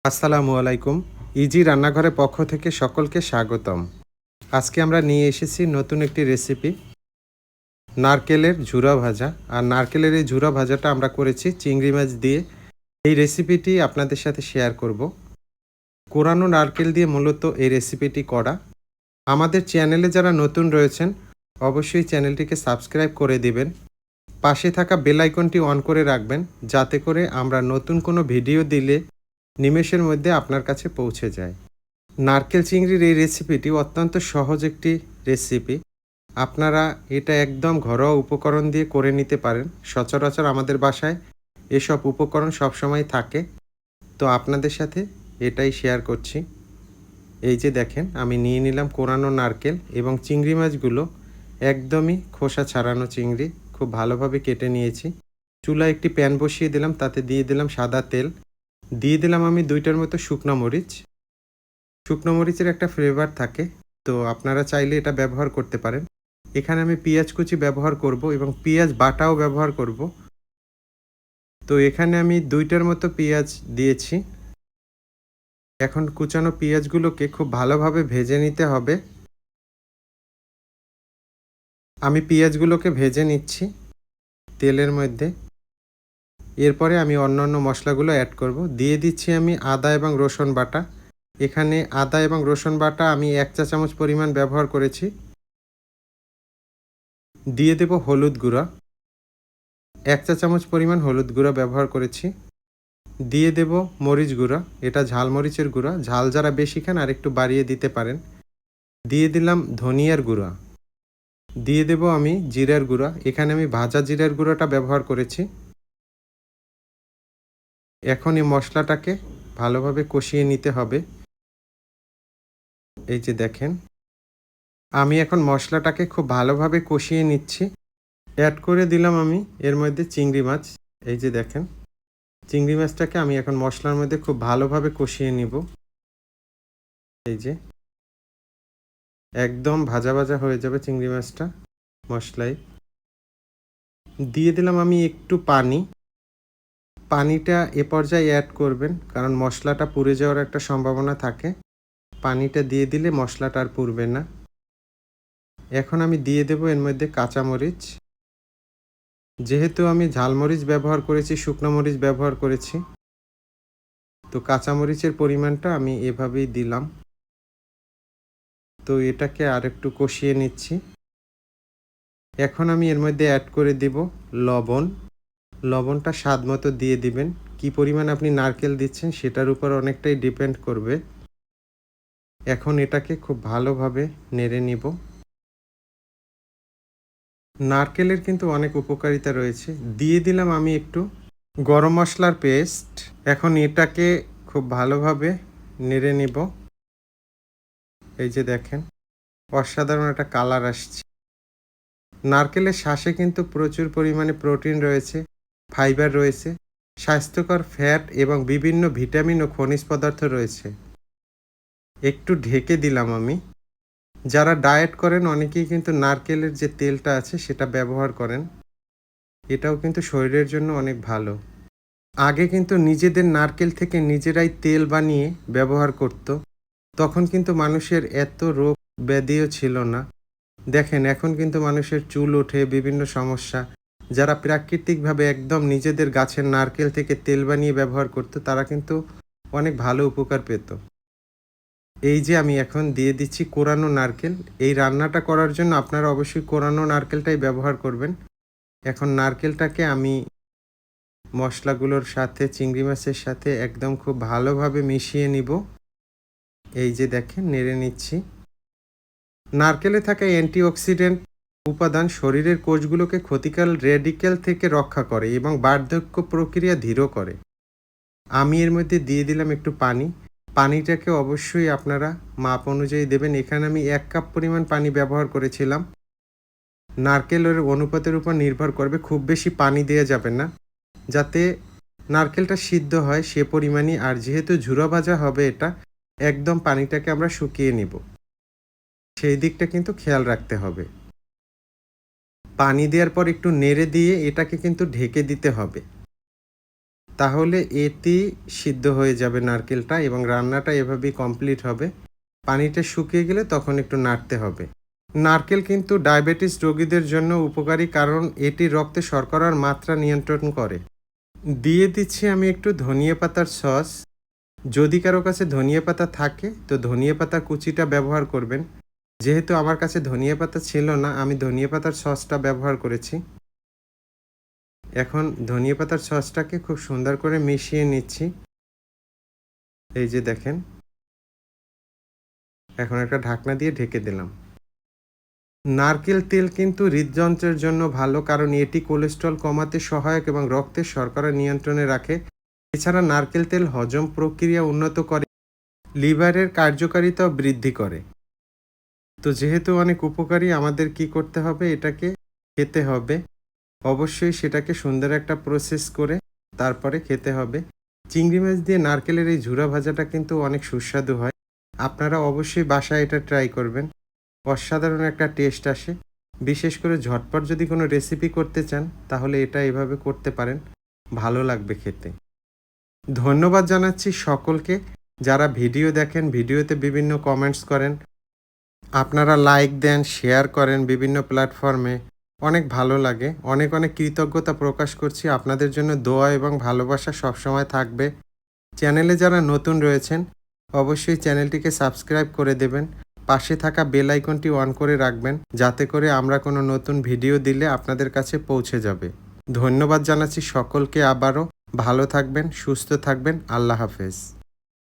আসসালামু আলাইকুম। ইজি রান্নাঘরের পক্ষ থেকে সকলকে স্বাগতম। আজকে আমরা নিয়ে এসেছি নতুন একটি রেসিপি, নারকেলের ঝুরা ভাজা। আর নারকেলের এই ঝুরা ভাজাটা আমরা করেছি চিংড়ি মাছ দিয়ে। এই রেসিপিটি আপনাদের সাথে শেয়ার করব। কোরানো নারকেল দিয়ে মূলত এই রেসিপিটি করা। আমাদের চ্যানেলে যারা নতুন রয়েছেন অবশ্যই চ্যানেলটিকে সাবস্ক্রাইব করে দিবেন। পাশে থাকা বেল আইকনটি অন করে রাখবেন, যাতে করে আমরা নতুন কোনো ভিডিও দিলে নিমেষের মধ্যে আপনার কাছে পৌঁছে যায়। নারকেল চিংড়ির এই রেসিপিটি অত্যন্ত সহজ একটি রেসিপি। আপনারা এটা একদম ঘরোয়া উপকরণ দিয়ে করে নিতে পারেন। সচরাচর আমাদের বাসায় এসব উপকরণ সবসময় থাকে। তো আপনাদের সাথে এটাই শেয়ার করছি। এই যে দেখেন, আমি নিয়ে নিলাম কোরানো নারকেল এবং চিংড়ি মাছগুলো একদমই খোসা ছাড়ানো চিংড়ি খুব ভালোভাবে কেটে নিয়েছি। চুলায় একটি প্যান বসিয়ে দিলাম, তাতে দিয়ে দিলাম সাদা তেল, দিয়ে দিলাম আমি 2টার মতো শুকনো মরিচ। শুকনো মরিচের একটা ফ্লেভার থাকে, তো আপনারা চাইলে এটা ব্যবহার করতে পারেন। এখানে আমি পেঁয়াজ কুচি ব্যবহার করব এবং পেঁয়াজ বাটাও ব্যবহার করব। তো এখানে আমি 2টার মতো পেঁয়াজ দিয়েছি। এখন কুচানো পেঁয়াজগুলোকে খুব ভালোভাবে ভেজে নিতে হবে। আমি পেঁয়াজগুলোকে ভেজে নিচ্ছি তেলের মধ্যে। এরপরে আমি অন্যান্য মশলাগুলো অ্যাড করব। দিয়ে দিচ্ছি আমি আদা এবং রসুন বাটা। এখানে আদা এবং রসুন বাটা আমি 1 চা চামচ পরিমাণ ব্যবহার করেছি। দিয়ে দেব হলুদ গুঁড়া, 1 চা চামচ পরিমাণ হলুদ গুঁড়া ব্যবহার করেছি। দিয়ে দেব মরিচ গুঁড়া, এটা ঝাল মরিচের গুঁড়া। ঝাল যারা বেশি খান আর একটু বাড়িয়ে দিতে পারেন। দিয়ে দিলাম ধনিয়ার গুঁড়া। দিয়ে দেব আমি জিরার গুঁড়া, এখানে আমি ভাজা জিরার গুঁড়োটা ব্যবহার করেছি। এখন এই মশলাটাকে ভালোভাবে কষিয়ে নিতে হবে। এই যে দেখেন, আমি এখন মশলাটাকে খুব ভালোভাবে কষিয়ে নিচ্ছি। অ্যাড করে দিলাম আমি এর মধ্যে চিংড়ি মাছ। এই যে দেখেন, চিংড়ি মাছটাকে আমি এখন মশলার মধ্যে খুব ভালোভাবে কষিয়ে নিব। এই যে একদম ভাজা ভাজা হয়ে যাবে চিংড়ি মাছটা মশলায়। দিয়ে দিলাম আমি একটু পানি। পানিটা এ পর্যায়ে অ্যাড করবেন, কারণ মশলাটা পুড়ে যাওয়ার একটা সম্ভাবনা থাকে। পানিটা দিয়ে দিলে মশলাটা আর পুড়বে না। এখন আমি দিয়ে দেব এর মধ্যে কাঁচামরিচ। যেহেতু আমি ঝালমরিচ ব্যবহার করেছি, শুকনো মরিচ ব্যবহার করেছি, তো কাঁচামরিচের পরিমাণটা আমি এভাবেই দিলাম। তো এটাকে আর একটু কষিয়ে নিচ্ছি। এখন আমি এর মধ্যে অ্যাড করে দিব লবণ। লবণটা স্বাদ মতো দিয়ে দিবেন। কি পরিমাণ আপনি নারকেল দিচ্ছেন সেটার উপর অনেকটাই ডিপেন্ড করবে। এখন এটাকে খুব ভালোভাবে নেড়ে নিব। নারকেলের কিন্তু অনেক উপকারিতা রয়েছে। দিয়ে দিলাম আমি একটু গরম মশলার পেস্ট। এখন এটাকে খুব ভালোভাবে নেড়ে নিব। এই যে দেখেন, অসাধারণ একটা কালার আসছে। নারকেলের শাঁসে কিন্তু প্রচুর পরিমাণে প্রোটিন রয়েছে, ফাইবার রয়েছে, স্বাস্থ্যকর ফ্যাট এবং বিভিন্ন ভিটামিন ও খনিজ পদার্থ রয়েছে। একটু ঢেকে দিলাম আমি। যারা ডায়েট করেন অনেকেই কিন্তু নারকেলের যে তেলটা আছে সেটা ব্যবহার করেন। এটাও কিন্তু শরীরের জন্য অনেক ভালো। আগে কিন্তু নিজেদের নারকেল থেকে নিজেরাই তেল বানিয়ে ব্যবহার করত। তখন কিন্তু মানুষের এত রোগ ব্যাধিও ছিল না। দেখেন, এখন কিন্তু মানুষের চুল ওঠে, বিভিন্ন সমস্যা। যারা প্রাকৃতিকভাবে একদম নিজেদের গাছের নারকেল থেকে তেল বানিয়ে ব্যবহার করত, তারা কিন্তু অনেক ভালো উপকার পেত। এই যে আমি এখন দিয়ে দিচ্ছি কোরানো নারকেল। এই রান্নাটা করার জন্য আপনারা অবশ্যই কোরানো নারকেলটাই ব্যবহার করবেন। এখন নারকেলটাকে আমি মশলাগুলোর সাথে, চিংড়ি মাছের সাথে একদম খুব ভালোভাবে মিশিয়ে নিব। এই যে দেখেন, নেড়ে নিচ্ছি। নারকেলে থাকা অ্যান্টিঅক্সিডেন্ট উপাদান শরীরের কোষগুলোকে ক্ষতিকারক রেডিক্যাল থেকে রক্ষা করে এবং বার্ধক্য প্রক্রিয়া ধীর করে। আমি এর মধ্যে দিয়ে দিলাম একটু পানি। পানিটাকে অবশ্যই আপনারা মাপ অনুযায়ী দেবেন। এখানে আমি 1 কাপ পরিমাণ পানি ব্যবহার করেছিলাম। নারকেলের অনুপাতের উপর নির্ভর করবে, খুব বেশি পানি দেওয়া যাবে না, যাতে নারকেলটা সিদ্ধ হয় সে পরিমাণই। আর যেহেতু ঝুরা ভাজা হবে এটা, একদম পানিটাকে আমরা শুকিয়ে নিব, সেই দিকটা কিন্তু খেয়াল রাখতে হবে। পানি দেওয়ার পর একটু নেড়ে দিয়ে এটাকে কিন্তু ঢেকে দিতে হবে। তাহলে এতেই সিদ্ধ হয়ে যাবে নারকেলটা এবং রান্নাটা এভাবেই কমপ্লিট হবে। পানিটা শুকিয়ে গেলে তখন একটু নাড়তে হবে। নারকেল কিন্তু ডায়াবেটিস রোগীদের জন্য উপকারী, কারণ এটি রক্তে শর্করার মাত্রা নিয়ন্ত্রণ করে। দিয়ে দিচ্ছি আমি একটু ধনিয়া পাতার সস। যদি কারো কাছে ধনিয়া পাতা থাকে তো ধনিয়া পাতার কুচিটা ব্যবহার করবেন। যেহেতু আমার কাছে ধনিয়া পাতা ছিল না, আমি ধনিয়া পাতার সসটা ব্যবহার করেছি। এখন ধনিয়া পাতার সসটাকে খুব সুন্দর করে মিশিয়ে নিচ্ছি। এই যে দেখেন, এখন একটা ঢাকনা দিয়ে ঢেকে দিলাম। নারকেল তেল কিন্তু হৃদযন্ত্রের জন্য ভালো, কারণ এটি কোলেস্ট্রল কমাতে সহায়ক এবং রক্তের শর্করা নিয়ন্ত্রণে রাখে। এছাড়া নারকেল তেল হজম প্রক্রিয়া উন্নত করে, লিভারের কার্যকারিতাও বৃদ্ধি করে। তো যেহেতু অনেক উপকারী, আমাদের কি করতে হবে? এটাকে খেতে হবে। অবশ্যই সেটাকে সুন্দর একটা প্রসেস করে তারপরে খেতে হবে। চিংড়ি মাছ দিয়ে নারকেলের এই ঝুরা ভাজাটা কিন্তু অনেক সুস্বাদু হয়। আপনারা অবশ্যই বাসায় এটা ট্রাই করবেন। অসাধারণ একটা টেস্ট আসে। বিশেষ করে ঝটপট যদি কোনো রেসিপি করতে চান তাহলে এটা এভাবে করতে পারেন, ভালো লাগবে খেতে। ধন্যবাদ জানাচ্ছি সকলকে যারা ভিডিও দেখেন, ভিডিওতে বিভিন্ন কমেন্টস করেন, আপনারা লাইক দেন, শেয়ার করেন বিভিন্ন প্ল্যাটফর্মে। অনেক ভালো লাগে। অনেক অনেক কৃতজ্ঞতা প্রকাশ করছি। আপনাদের জন্য দোয়া এবং ভালোবাসা সবসময় থাকবে। চ্যানেলে যারা নতুন রয়েছেন অবশ্যই চ্যানেলটিকে সাবস্ক্রাইব করে দেবেন। পাশে থাকা বেল আইকনটি অন করে রাখবেন, যাতে করে আমরা কোনো নতুন ভিডিও দিলে আপনাদের কাছে পৌঁছে যাবে। ধন্যবাদ জানাচ্ছি সকলকে আবারও। ভালো থাকবেন, সুস্থ থাকবেন। আল্লাহ হাফেজ।